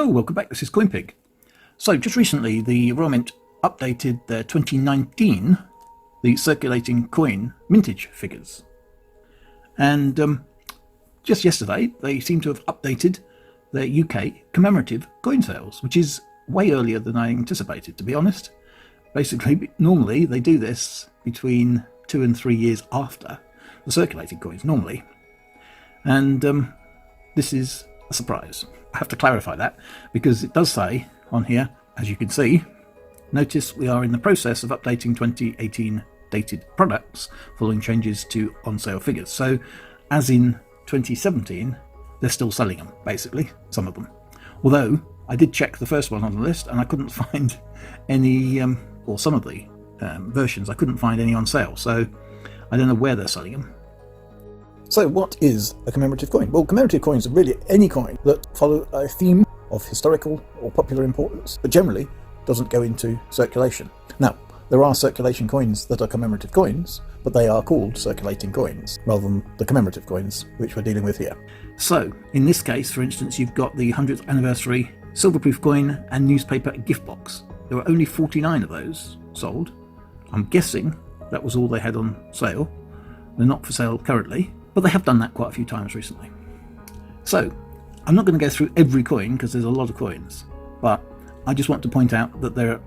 Hello, welcome back. This is CoinPig. So just recently the Royal Mint updated their 2019, the circulating coin mintage figures. And just yesterday they seem to have updated their UK commemorative coin sales, which is way earlier than I anticipated, to be honest. Basically, normally they do this between 2 and 3 years after the circulating coins, normally. And this is a surprise. I have to clarify that because it does say on here, as you can see, notice we are in the process of updating 2018 dated products following changes to on-sale figures. So as in 2017, they're still selling them, basically, some of them. Although I did check the first one on the list and I couldn't find any, or some of the versions, I couldn't find any on sale. So I don't know where they're selling them. So what is a commemorative coin? Well, commemorative coins are really any coin that follow a theme of historical or popular importance, but generally doesn't go into circulation. Now, there are circulation coins that are commemorative coins, but they are called circulating coins, rather than the commemorative coins, which we're dealing with here. So, in this case, for instance, you've got the 100th anniversary silver-proof coin and newspaper gift box. There were only 49 of those sold. I'm guessing that was all they had on sale. They're not for sale currently, but they have done that quite a few times recently. So, I'm not going to go through every coin because there's a lot of coins, but I just want to point out that they're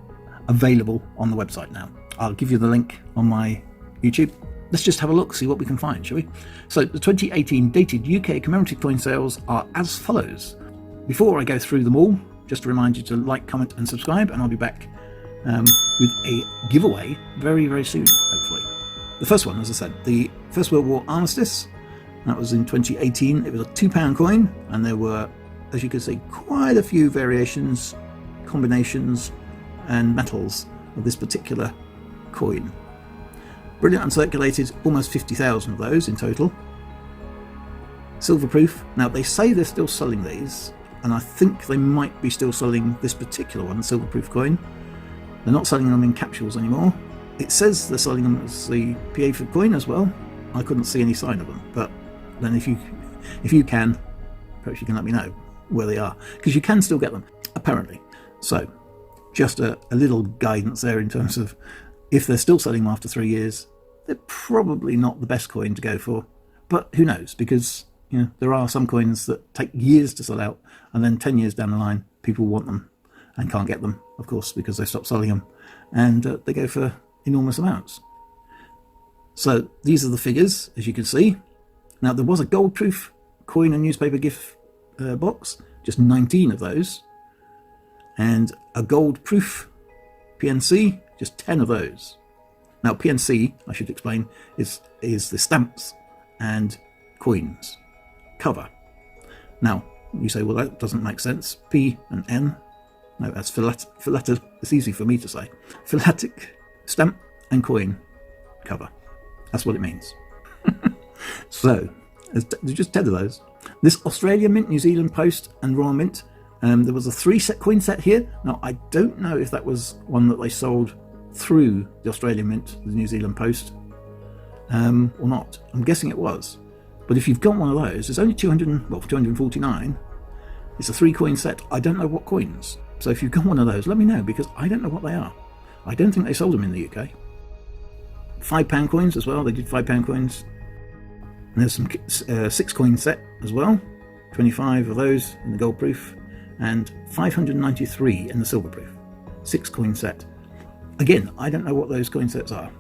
available on the website now. I'll give you the link on my YouTube. Let's just have a look, see what we can find, shall we? So, the 2018 dated UK commemorative coin sales are as follows. Before I go through them all, just to remind you to like, comment and subscribe, and I'll be back with a giveaway very, very soon, hopefully. The first one, as I said, the First World War Armistice. That was in 2018. It was a £2 coin, and there were, as you can see, quite a few variations, combinations, and metals of this particular coin. Brilliant uncirculated, almost 50,000 of those in total. Silver proof. Now, they say they're still selling these, and I think they might be still selling this particular one, silver proof coin. They're not selling them in capsules anymore. It says they're selling them as the PA for coin as well. I couldn't see any sign of them, but then if you can, perhaps you can let me know where they are, because you can still get them, apparently. So, just a little guidance there in terms of if they're still selling them after 3 years, they're probably not the best coin to go for, but who knows, because there are some coins that take years to sell out, and then 10 years down the line, people want them and can't get them, of course, because they stop selling them, and they go for enormous amounts. So these are the figures, as you can see. Now, there was a gold proof coin and newspaper gift box, just 19 of those, and a gold proof PNC, just 10 of those. Now, PNC, I should explain, is the stamps and coins cover. Now, you say, well, that doesn't make sense. P and N, no, that's philatelic, it's easy for me to say. Philatelic stamp and coin cover. That's what it means. So, there's just 10 of those. This Australian Mint, New Zealand Post and Royal Mint, there was a 3-set coin set here. Now, I don't know if that was one that they sold through the Australian Mint, the New Zealand Post, or not. I'm guessing it was. But if you've got one of those, there's only 249. It's a 3-coin set. I don't know what coins. So if you've got one of those, let me know, because I don't know what they are. I don't think they sold them in the UK. £5 coins as well. They did £5 coins. And there's some 6-coin set as well. 25 of those in the gold proof, and 593 in the silver proof. 6-coin set. Again, I don't know what those coin sets are,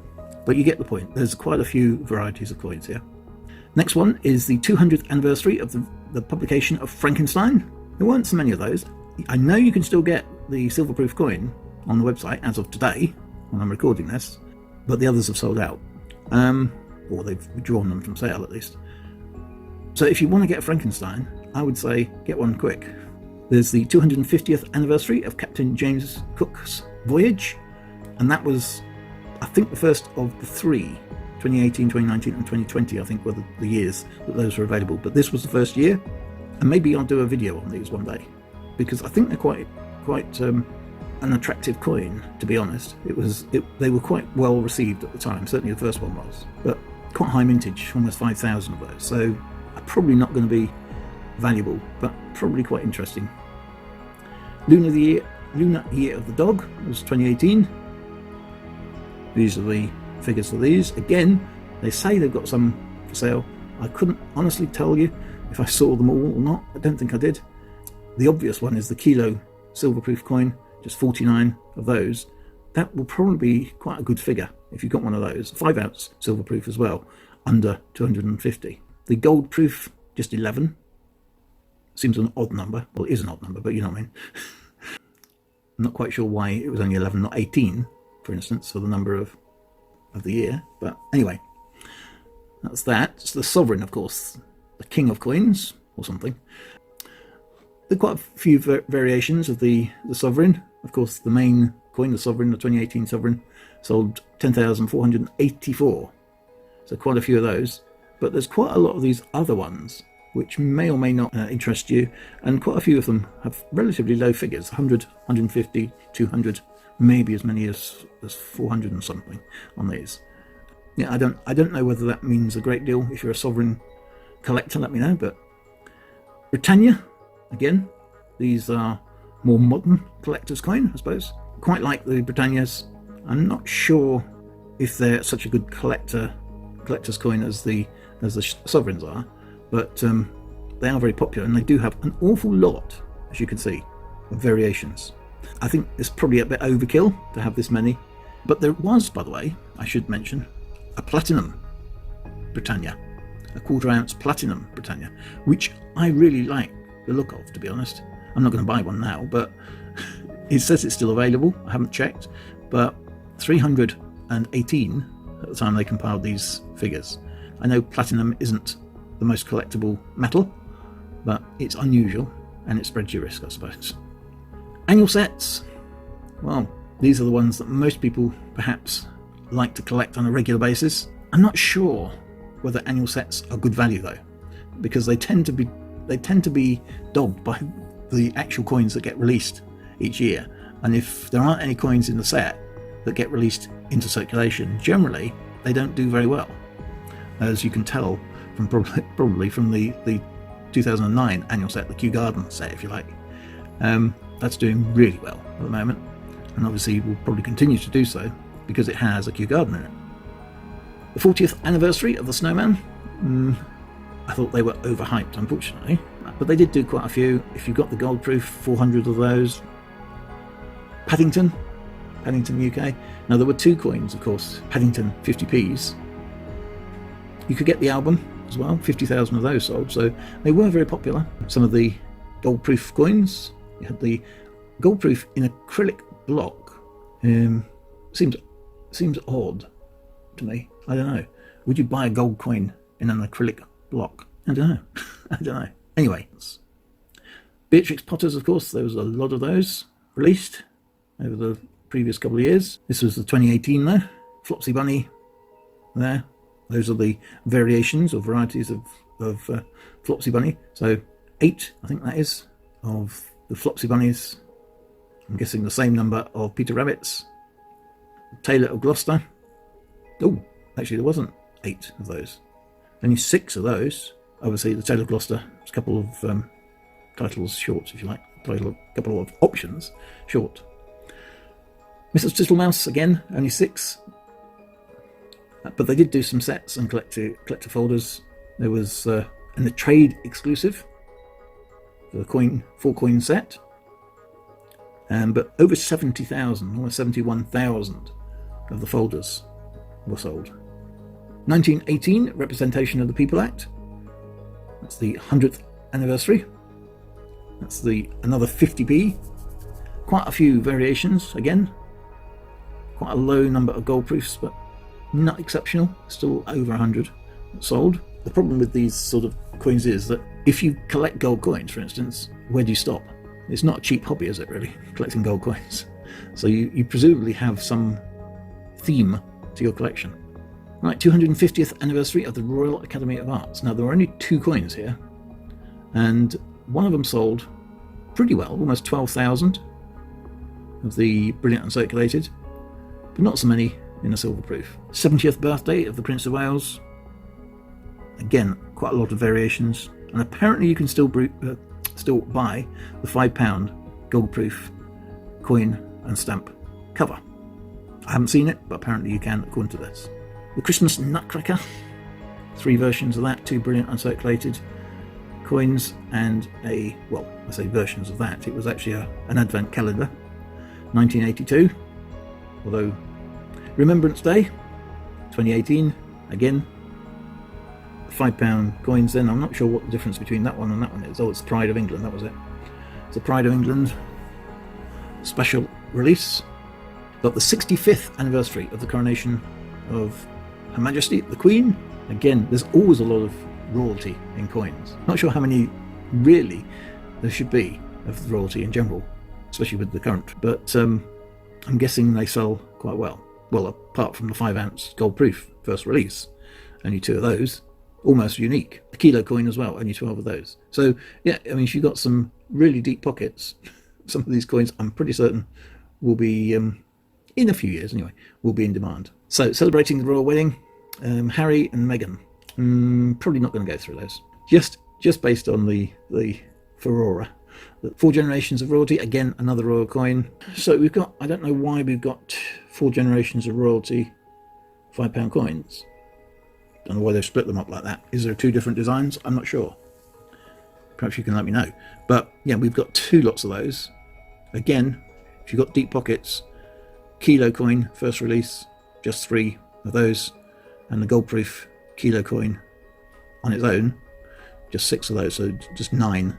but you get the point. There's quite a few varieties of coins here. Next one is the 200th anniversary of the publication of Frankenstein. There weren't so many of those. I know you can still get the silver proof coin on the website as of today, when I'm recording this, but the others have sold out. Or they've withdrawn them from sale at least. So if you want to get a Frankenstein, I would say get one quick. There's the 250th anniversary of Captain James Cook's voyage, and that was, I think, the first of the 3. 2018, 2019 and 2020, I think, were the years that those were available. But this was the first year, and maybe I'll do a video on these one day, because I think they're quite an attractive coin, to be honest. They were quite well received at the time, certainly the first one was, but quite high mintage, almost 5,000 of those, so probably not going to be valuable, but probably quite interesting. Lunar Year of the Dog was 2018. These are the figures for these. Again, they say they've got some for sale. I couldn't honestly tell you if I saw them all or not. I don't think I did. The obvious one is the kilo silver-proof coin, just 49 of those. That will probably be quite a good figure if you've got one of those. 5-ounce silver-proof as well, under 250. The gold-proof, just 11. Seems an odd number. Well, it is an odd number, but you know what I mean. I'm not quite sure why it was only 11, not 18, for instance, for the number of the year. But anyway, that's that. It's the sovereign, of course, the king of coins or something. There are quite a few variations of the sovereign. Of course, the main coin, the sovereign, the 2018 sovereign, sold 10,484. So quite a few of those. But there's quite a lot of these other ones, which may or may not interest you. And quite a few of them have relatively low figures, 100, 150, 200, maybe as many as 400 and something on these. Yeah, I don't know whether that means a great deal. If you're a sovereign collector, let me know. But Britannia, again, these are more modern collector's coin, I suppose. Quite like the Britannias. I'm not sure if they're such a good collector's coin as the sovereigns are, but they are very popular, and they do have an awful lot, as you can see, of variations. I think it's probably a bit overkill to have this many, but there was, by the way, I should mention, a platinum Britannia, a 1/4 ounce platinum Britannia, which I really like the look of, to be honest. I'm not going to buy one now, but it says it's still available. I haven't checked, but 318 at the time they compiled these figures. I know platinum isn't the most collectible metal, but it's unusual and it spreads your risk, I suppose. Annual sets. Well, these are the ones that most people perhaps like to collect on a regular basis. I'm not sure whether annual sets are good value though, because they tend to be dogged by the actual coins that get released each year. And if there aren't any coins in the set that get released into circulation, generally they don't do very well, as you can tell from probably from the 2009 annual set, the Kew Garden set, if you like. That's doing really well at the moment, and obviously will probably continue to do so because it has a Kew Garden in it. The 40th anniversary of the Snowman. I thought they were overhyped, unfortunately, but they did do quite a few. If you've got the gold proof, 400 of those. Paddington UK. Now there were two coins, of course, Paddington 50p's. You could get the album as well, 50,000 of those sold, so they were very popular. Some of the gold proof coins, you had the gold proof in acrylic block. Seems odd to me. I don't know. Would you buy a gold coin in an acrylic block? I don't know. I don't know. Anyway, Beatrix Potters, of course, there was a lot of those released over the previous couple of years. This was the 2018 though. Flopsy Bunny there. Those are the variations or varieties of Flopsy Bunny. So 8, I think that is, of the Flopsy Bunnies. I'm guessing the same number of Peter Rabbits. Tailor of Gloucester. Oh, actually there wasn't 8 of those. Only 6 of those. Obviously the Tailor of Gloucester, there's a couple of titles short, if you like. A couple of options short. Mrs. Tittlemouse, again, only 6. But they did do some sets and collector folders. There was in the trade exclusive, the 4-coin set. But over 70,000, almost 71,000 of the folders were sold. 1918, Representation of the People Act. That's the 100th anniversary. That's another 50p. Quite a few variations again. Quite a low number of gold proofs, but not exceptional. Still over 100 sold. The problem with these sort of coins is that if you collect gold coins, for instance, where do you stop? It's not a cheap hobby, is it really, collecting gold coins? So you presumably have some theme to your collection. Right, 250th anniversary of the Royal Academy of Arts. Now, there were only 2 coins here, and one of them sold pretty well, almost 12,000 of the Brilliant Uncirculated, but not so many in a silver proof. 70th birthday of the Prince of Wales. Again, quite a lot of variations, and apparently you can still buy the £5 gold-proof coin and stamp cover. I haven't seen it, but apparently you can according to this. The Christmas Nutcracker, 3 versions of that, 2 brilliant uncirculated coins, and I say versions of that. It was actually an advent calendar, 1982. Although Remembrance Day, 2018, again, £5 coins then. I'm not sure what the difference between that one and that one is. Oh, it's Pride of England, that was it. It's a Pride of England special release. Got the 65th anniversary of the coronation of Her Majesty, the Queen. Again, there's always a lot of royalty in coins. Not sure how many really there should be of the royalty in general, especially with the current, but I'm guessing they sell quite well. Well, apart from the 5-ounce gold proof first release, only 2 of those, almost unique. The kilo coin as well, only 12 of those. So yeah, I mean, if you've got some really deep pockets, some of these coins I'm pretty certain will be, in a few years anyway, will be in demand. So celebrating the royal wedding, Harry and Meghan. Probably not going to go through those. Just based on the furore. 4 generations of royalty, again another royal coin. So we've got, I don't know why we've got 4 generations of royalty £5 coins. Don't know why they've split them up like that. Is there 2 different designs? I'm not sure. Perhaps you can let me know. But yeah, we've got 2 lots of those. Again, if you've got deep pockets, kilo coin first release, just 3 of those, and the gold proof kilo coin on its own, just 6 of those, so just 9.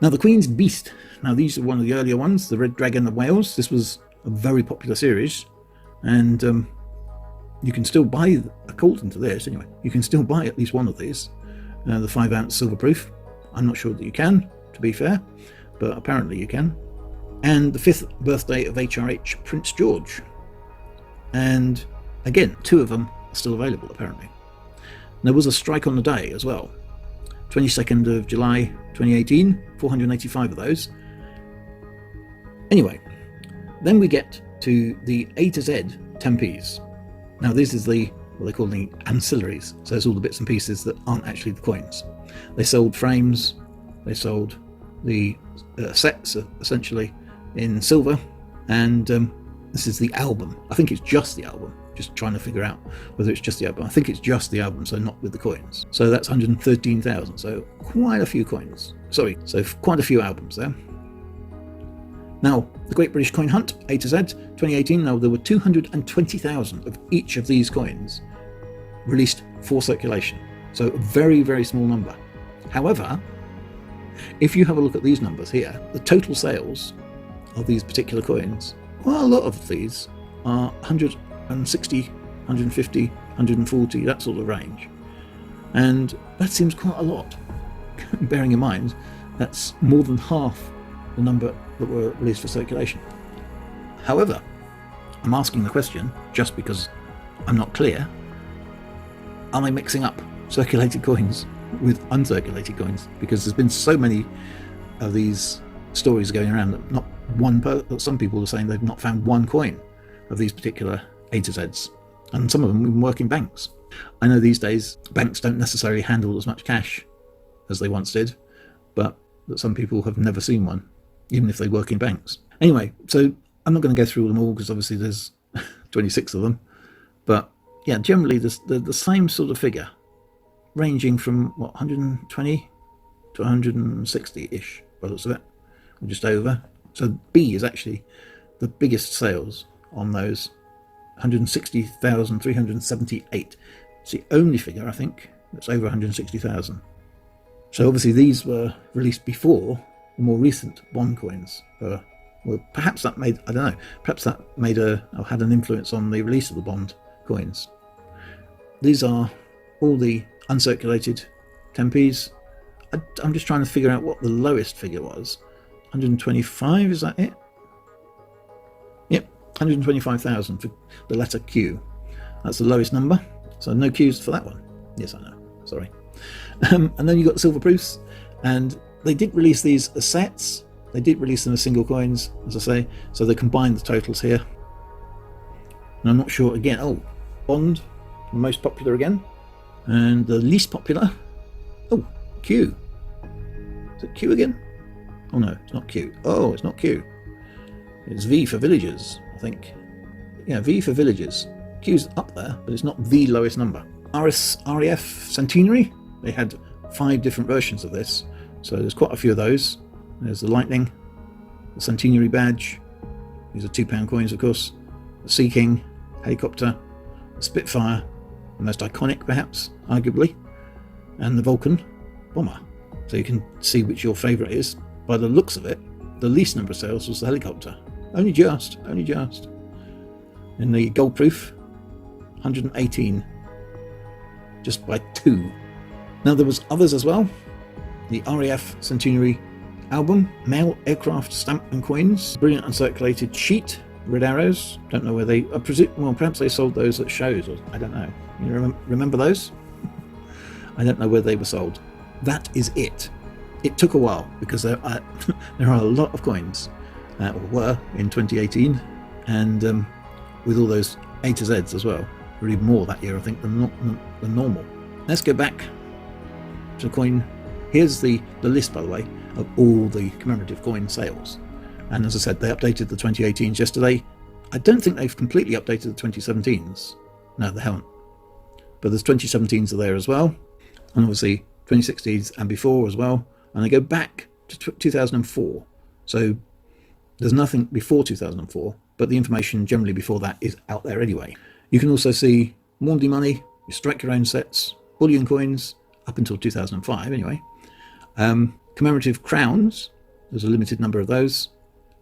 Now the Queen's Beast. Now these are one of the earlier ones, the Red Dragon of Wales. This was a very popular series, and you can still buy, according to this anyway, you can still buy at least one of these, the 5-ounce silver proof. I'm not sure that you can, to be fair, but apparently you can. And the 5th birthday of HRH Prince George, and again 2 of them are still available apparently. There was a strike on the day as well, 22nd of July 2018, 485 of those. Anyway, then we get to the A to Z 10p's. Now this is what they call the ancillaries, so it's all the bits and pieces that aren't actually the coins. They sold frames, they sold the sets essentially in silver, and this is the album. I think it's just the album, just trying to figure out whether it's just the album. I think it's just the album, so not with the coins. So that's 113,000, so quite a few coins. So quite a few albums there. Now, the Great British Coin Hunt, A to Z, 2018. Now, there were 220,000 of each of these coins released for circulation. So a very, very small number. However, if you have a look at these numbers here, the total sales of these particular coins, well, a lot of these are 160, 150, 140, that sort of range. And that seems quite a lot, bearing in mind that's more than half the number that were released for circulation. However, I'm asking the question just because I'm not clear, are they mixing up circulated coins with uncirculated coins? Because there's been so many of these stories going around that not one that some people are saying they've not found one coin of these particular A to Zs, and some of them even work in banks. I know these days banks don't necessarily handle as much cash as they once did, but that some people have never seen one, even if they work in banks. Anyway, so I'm not going to go through them all because obviously there's 26 of them, but yeah, generally the same sort of figure, ranging from 120 to 160-ish by the looks of it, or just over. So B is actually the biggest sales on those, 160,378. It's the only figure, I think, that's over 160,000. So obviously these were released before the more recent bond coins. Well, perhaps that made, I don't know, perhaps that made or had an influence on the release of the bond coins. These are all the uncirculated 10p's. I'm just trying to figure out what the lowest figure was. 125, is that it? Yep, 125,000 for the letter Q. That's the lowest number, so no Q's for that one. Yes, I know, sorry. And then you've got the silver proofs, and they did release these as sets. They did release them as single coins, as I say, so they combined the totals here. And I'm not sure, again, Bond, most popular again, and the least popular, Q. Is it Q again? Oh no, it's not Q. Oh, it's not Q. It's V for villagers, I think. Yeah, V for villagers. Q's up there, but it's not the lowest number. REF Centenary, they had 5 different versions of this, so there's quite a few of those. There's the Lightning, the Centenary badge, these are £2 coins of course, the Sea King, helicopter, the Spitfire, the most iconic perhaps, arguably, and the Vulcan bomber. So you can see which your favourite is. By the looks of it, the least number of sales was the helicopter. Only just. In the gold proof, 118, just by 2. Now there was others as well. The RAF Centenary album, male aircraft stamp and coins, brilliant uncirculated sheet, red arrows. Don't know where they, I presume, well, perhaps they sold those at shows, or I don't know. You remember those? I don't know where they were sold. That is it. It took a while because there are a lot of coins, or were in 2018, and with all those A to Zs as well. Really more that year, I think, than normal. Let's go back to the coin. Here's the list, by the way, of all the commemorative coin sales. And as I said, they updated the 2018s yesterday. I don't think they've completely updated the 2017s. No, they haven't. But there's 2017s are there as well. And obviously 2016s and before as well. And they go back to 2004. So there's nothing before 2004, but the information generally before that is out there anyway. You can also see Maundy money, you strike your own sets, bullion coins, up until 2005 anyway. Commemorative crowns, there's a limited number of those.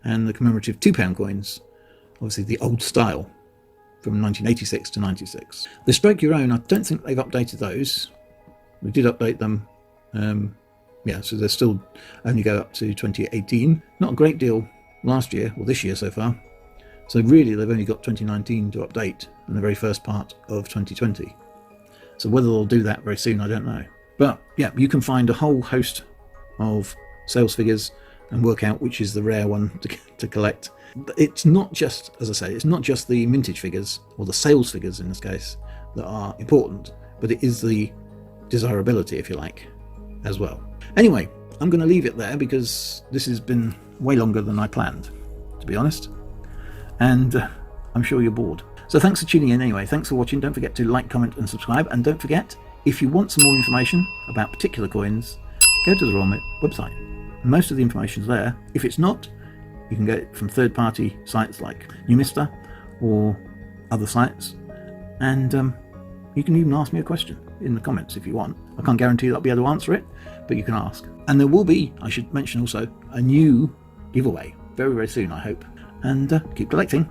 And the commemorative £2 coins, obviously the old style, from 1986 to 96. The strike your own, I don't think they've updated those. We did update them. Yeah, so they still only go up to 2018. Not a great deal last year, or this year so far. So really they've only got 2019 to update and the very first part of 2020. So whether they'll do that very soon, I don't know. But yeah, you can find a whole host of sales figures and work out which is the rare one to collect. It's not just, as I say, it's not just the mintage figures, or the sales figures in this case, that are important, but it is the desirability, if you like, as well. Anyway, I'm going to leave it there because this has been way longer than I planned, to be honest. And I'm sure you're bored. So thanks for tuning in anyway. Thanks for watching. Don't forget to like, comment and subscribe. And don't forget, if you want some more information about particular coins, go to the Royal website. Most of the information's there. If it's not, you can get it from third-party sites like Numista or other sites. And you can even ask me a question in the comments if you want. I can't guarantee that I'll be able to answer it, but you can ask. And there will be, I should mention also, a new giveaway very, very soon, I hope. And keep collecting.